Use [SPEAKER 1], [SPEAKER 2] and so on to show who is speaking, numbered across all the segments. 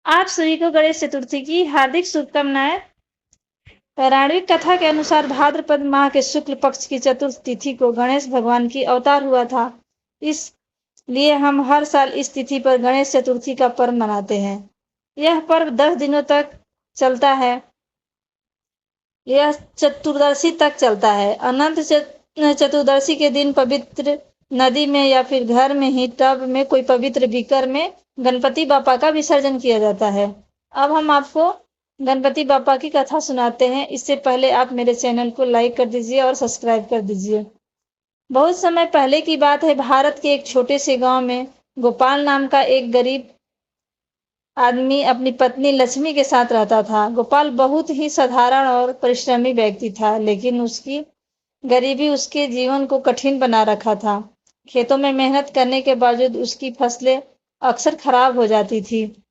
[SPEAKER 1] आप सभी को गणेश चतुर्थी की हार्दिक शुभकामनाएं। पौराणिक कथा के अनुसार भाद्रपद माह के शुक्ल पक्ष की चतुर्थ तिथि को गणेश भगवान की अवतार हुआ था। इसलिए हम हर साल इस तिथि पर गणेश चतुर्थी का पर्व मनाते हैं। यह पर्व 10 दिनों तक चलता है। यह चतुर्दशी तक चलता है। अनंत चतुर्दशी के दिन पवित्र नदी में या फिर घर में ही टब में कोई पवित्र बीकर में गणपति बापा का विसर्जन किया जाता है। अब हम आपको गणपति बापा की कथा सुनाते हैं। इससे पहले आप मेरे चैनल को लाइक कर दीजिए और सब्सक्राइब कर दीजिए। बहुत समय पहले की बात है। भारत के एक छोटे से गांव में गोपाल नाम का एक गरीब आदमी अपनी पत्नी लक्ष्मी के साथ रहता था। गोपाल बहुत ही साधारण और परिश्रमी व्यक्ति था, लेकिन उसकी गरीबी उसके जीवन को कठिन बना रखा था। खेतों में मेहनत करने के बावजूद उसकी फसलें अक्सर खराब हो जाती थी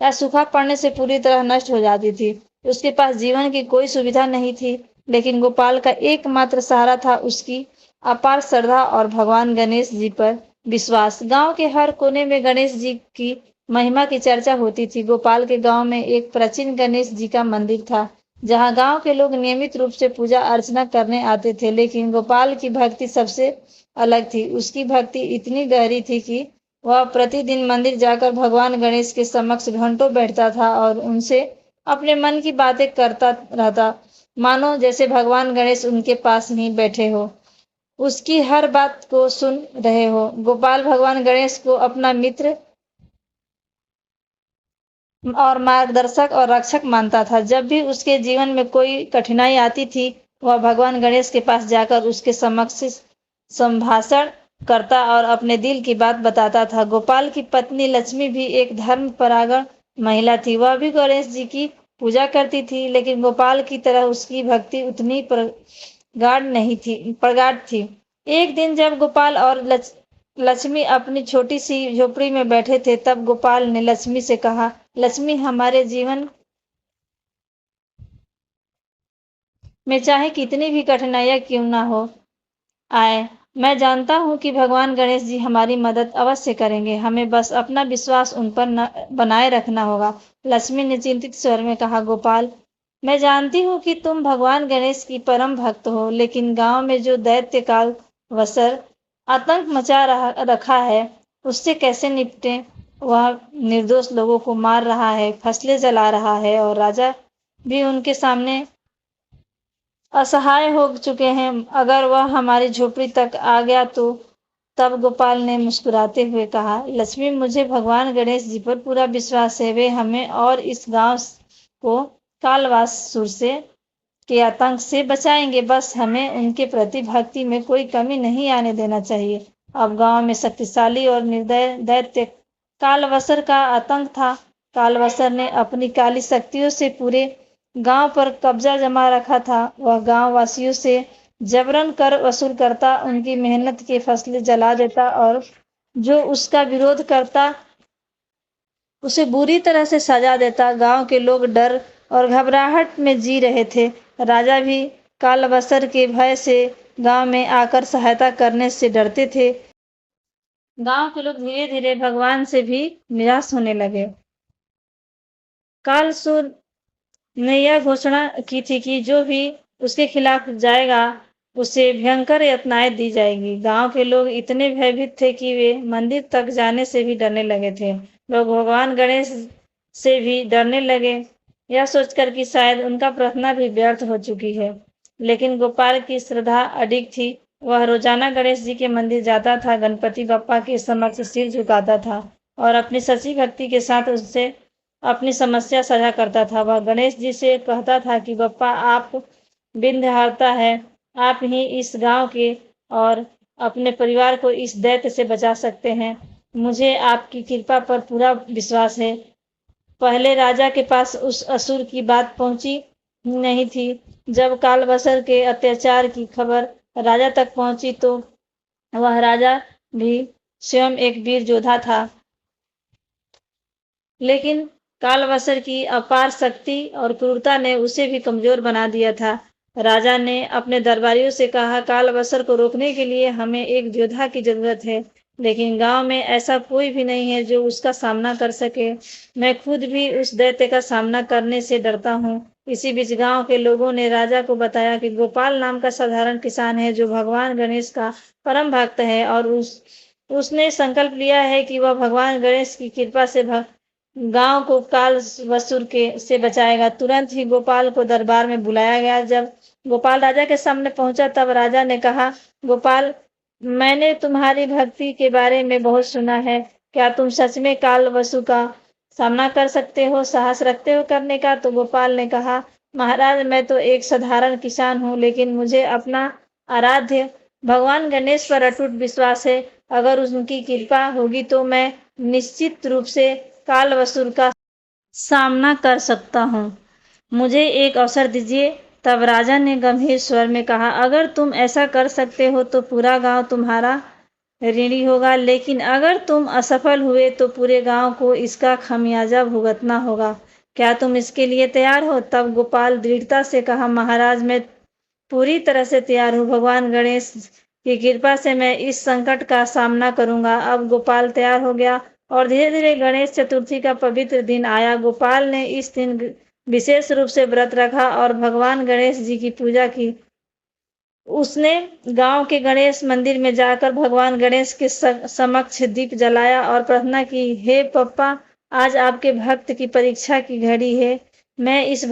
[SPEAKER 1] या सूखा पड़ने से पूरी तरह नष्ट हो जाती थी। उसके पास जीवन की कोई सुविधा नहीं थी, लेकिन गोपाल का एकमात्र सहारा था उसकी अपार श्रद्धा और भगवान गणेश जी पर विश्वास। गांव के हर कोने में गणेश जी की महिमा की चर्चा होती थी। गोपाल के गांव में एक प्राचीन गणेश जी का मंदिर था, जहां गांव के लोग नियमित रूप से पूजा अर्चना करने आते थे। लेकिन गोपाल की भक्ति सबसे अलग थी। उसकी भक्ति इतनी गहरी थी कि वह प्रतिदिन मंदिर जाकर भगवान गणेश के समक्ष घंटों बैठता था और उनसे अपने मन की बातें करता रहता, मानो जैसे भगवान गणेश उनके पास ही बैठे हो, उसकी हर बात को सुन रहे हो। गोपाल भगवान गणेश को अपना मित्र और मार्गदर्शक और रक्षक मानता था। जब भी उसके जीवन में कोई कठिनाई आती थी, वह भगवान गणेश के पास जाकर उसके समक्ष संभाषण करता और अपने दिल की बात बताता था। गोपाल की पत्नी लक्ष्मी भी एक धर्मपरायण महिला थी। वह भी गणेश जी की पूजा करती थी, लेकिन गोपाल की तरह उसकी भक्ति उतनी प्रगाढ़ थी। एक दिन जब गोपाल और लक्ष्मी अपनी छोटी सी झोपड़ी में बैठे थे, तब गोपाल ने लक्ष्मी से कहा, लक्ष्मी, हमारे जीवन में चाहे कितनी भी कठिनाइयां क्यों ना हो आए, मैं जानता हूं कि भगवान गणेश जी हमारी मदद अवश्य करेंगे। हमें बस अपना विश्वास उन पर बनाए रखना होगा। लक्ष्मी ने चिंतित स्वर में कहा, गोपाल, मैं जानती हूँ कि तुम भगवान गणेश की परम भक्त हो, लेकिन गांव में जो दैत्य काल वसर आतंक मचा रखा है, उससे कैसे निपटें? वह निर्दोष लोगों को मार रहा है, फसलें जला रहा है और राजा भी उनके सामने असहाय हो चुके हैं। अगर वह हमारी झोपड़ी तक आ गया तो? तब गोपाल ने मुस्कुराते हुए कहा, लक्ष्मी, मुझे भगवान गणेश जी पर पूरा विश्वास है। वे हमें और इस गांव को कालवासुर से के आतंक से बचाएंगे। बस हमें उनके प्रति भक्ति में कोई कमी नहीं आने देना चाहिए। अब गांव में शक्तिशाली और निर्दय दैत्य कालवसर का आतंक था। कालवसर ने अपनी काली शक्तियों से पूरे गांव पर कब्जा जमा रखा था। वह गांव वासियों से जबरन कर वसूल करता, उनकी मेहनत की फसलें जला देता और जो उसका विरोध करता उसे बुरी तरह से सजा देता। गांव के लोग डर और घबराहट में जी रहे थे। राजा भी कालवसर के भय से गांव में आकर सहायता करने से डरते थे। गांव के लोग धीरे धीरे भगवान से भी निराश होने लगे। कालसूर ने यह घोषणा की थी कि जो भी उसके खिलाफ जाएगा, उसे भयंकर यातनाएं दी जाएगी। गांव के लोग इतने भयभीत थे कि वे मंदिर तक जाने से भी डरने लगे थे। लोग भगवान गणेश से भी डरने लगे, यह सोचकर कि शायद उनका प्रार्थना भी व्यर्थ हो चुकी है। लेकिन गोपाल की श्रद्धा अडिग थी। वह रोजाना गणेश जी के मंदिर जाता था, गणपति बप्पा के समक्ष सिर झुकाता था और अपनी सच्ची भक्ति के साथ उससे अपनी समस्या साझा करता था। वह गणेश जी से कहता था कि बप्पा, आप विघ्नहर्ता है, आप ही इस गांव के और अपने परिवार को इस दैत्य से बचा सकते हैं। मुझे आपकी कृपा पर पूरा विश्वास है। पहले राजा के पास उस असुर की बात पहुंची नहीं थी। जब कालवसर के अत्याचार की खबर राजा तक पहुंची तो वह राजा भी स्वयं एक वीर योद्धा था, लेकिन कालवसर की अपार शक्ति और क्रूरता ने उसे भी कमजोर बना दिया था। राजा ने अपने दरबारियों से कहा, कालवसर को रोकने के लिए हमें एक योद्धा की जरूरत है। लेकिन गांव में ऐसा कोई भी नहीं है जो उसका सामना कर सके। मैं खुद भी उस दैत्य का सामना करने से डरता हूँ। इसी बीच गांव के लोगों ने राजा को बताया कि गोपाल नाम का साधारण किसान है जो भगवान गणेश का परम भक्त है और उसने संकल्प लिया है कि वह भगवान गणेश की कृपा से गांव को काल वसुर के से बचाएगा। तुरंत ही गोपाल को दरबार में बुलाया गया। जब गोपाल राजा के सामने पहुंचा तब राजा ने कहा, गोपाल, मैंने तुम्हारी भक्ति के बारे में बहुत सुना है। क्या तुम सच में काल वसु का सामना कर सकते हो, साहस रखते हो करने का? तो गोपाल ने कहा, महाराज, मैं तो एक साधारण किसान हूँ, लेकिन मुझे अपना आराध्य भगवान गणेश पर अटूट विश्वास है। अगर उनकी कृपा होगी तो मैं निश्चित रूप से काल वसुर का सामना कर सकता हूँ। मुझे एक अवसर दीजिए। तब राजा ने गंभीर स्वर में कहा, अगर तुम ऐसा कर सकते हो तो पूरा गांव तुम्हारा ऋणी होगा, लेकिन अगर तुम असफल हुए तो पूरे गांव को इसका खमियाजा भुगतना होगा। क्या तुम इसके लिए तैयार हो? तब गोपाल दृढ़ता से कहा, महाराज, मैं पूरी तरह से तैयार हूँ। भगवान गणेश की कृपा से मैं इस संकट का सामना करूंगा। अब गोपाल तैयार हो गया और धीरे धीरे गणेश चतुर्थी का पवित्र दिन आया। गोपाल ने इस दिन विशेष रूप से व्रत रखा और भगवान गणेश जी की पूजा की। उसने गांव के गणेश मंदिर में जाकर भगवान गणेश के समक्ष दीप जलाया और प्रार्थना की, हे पप्पा, आज आपके भक्त की परीक्षा की घड़ी है। मैं इस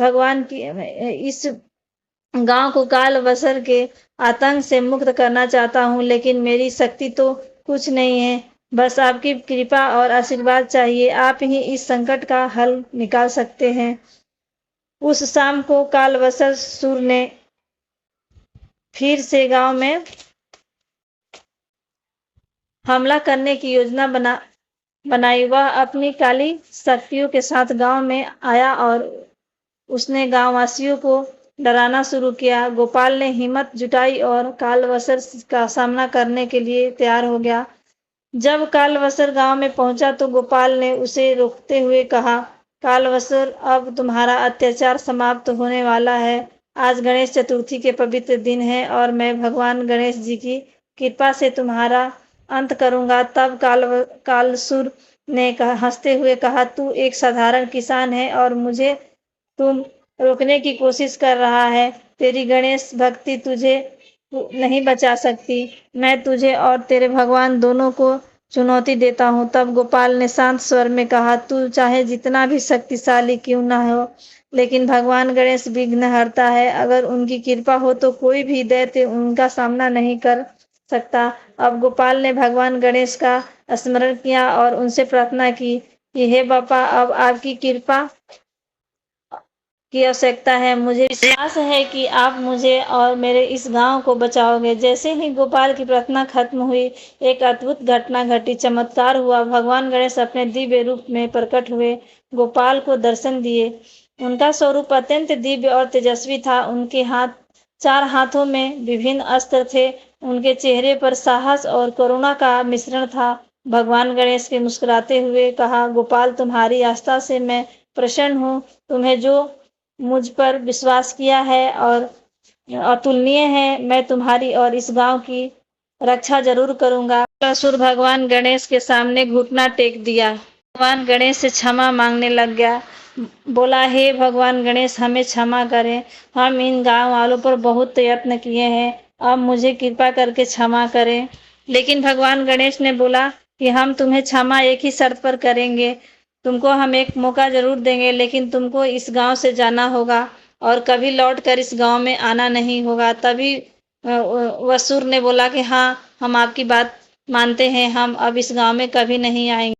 [SPEAKER 1] गांव को काल वसर के आतंक से मुक्त करना चाहता हूँ, लेकिन मेरी शक्ति तो कुछ नहीं है। बस आपकी कृपा और आशीर्वाद चाहिए। आप ही इस संकट का हल निकाल सकते हैं। उस शाम को कालवसर सुर ने फिर से गांव में हमला करने की योजना बनाई। वह अपनी काली शक्तियों के साथ गांव में आया और उसने गांववासियों को डराना शुरू किया। गोपाल ने हिम्मत जुटाई और कालवसर का सामना करने के लिए तैयार हो गया। जब कालवसर गांव में पहुंचा तो गोपाल ने उसे रोकते हुए कहा, कालवसर, अब तुम्हारा अत्याचार समाप्त होने वाला है। आज गणेश चतुर्थी के पवित्र दिन है और मैं भगवान गणेश जी की कृपा से तुम्हारा अंत करूंगा। तब कालसुर ने हंसते हुए कहा, तू एक साधारण किसान है और मुझे तुम रोकने की कोशिश कर रहा है। तेरी गणेश भक्ति तुझे नहीं बचा सकती। मैं तुझे और तेरे भगवान दोनों को चुनौती देता हूँ। तब गोपाल ने शांत स्वर में कहा, तू चाहे जितना भी शक्तिशाली क्यों ना हो, लेकिन भगवान गणेश विघ्न हरता है। अगर उनकी कृपा हो तो कोई भी दैत्य उनका सामना नहीं कर सकता। अब गोपाल ने भगवान गणेश का स्मरण किया और उनसे प्रार्थना की कि हे बापा, अब आपकी कृपा की आवश्यकता है। मुझे विश्वास है कि आप मुझे और मेरे इस गांव को बचाओगे। जैसे ही गोपाल की प्रार्थना खत्म हुई, एक अद्भुत घटना घटी। चमत्कार हुआ। भगवान गणेश अपने दिव्य रूप में प्रकट हुए, गोपाल को दर्शन दिए। उनका स्वरूप अत्यंत दिव्य और तेजस्वी था। उनके चार हाथों में विभिन्न अस्त्र थे। उनके चेहरे पर साहस और करुणा का मिश्रण था। भगवान गणेश के मुस्कुराते हुए कहा, गोपाल, तुम्हारी आस्था से मैं प्रसन्न हूँ। तुम्हें जो मुझ पर विश्वास किया है और अतुलनीय है। मैं तुम्हारी और इस गांव की रक्षा जरूर करूंगा। असुर भगवान गणेश के सामने घुटना टेक दिया। भगवान गणेश से क्षमा मांगने लग गया। बोला, हे भगवान गणेश, हमें क्षमा करें। हम इन गांव वालों पर बहुत यत्न किए हैं। अब मुझे कृपा करके क्षमा करें। लेकिन भगवान गणेश ने बोला कि हम तुम्हें क्षमा एक ही शर्त पर करेंगे। तुमको हम एक मौका जरूर देंगे, लेकिन तुमको इस गांव से जाना होगा और कभी लौट कर इस गांव में आना नहीं होगा। तभी वसुर ने बोला कि हाँ, हम आपकी बात मानते हैं। हम अब इस गांव में कभी नहीं आएंगे।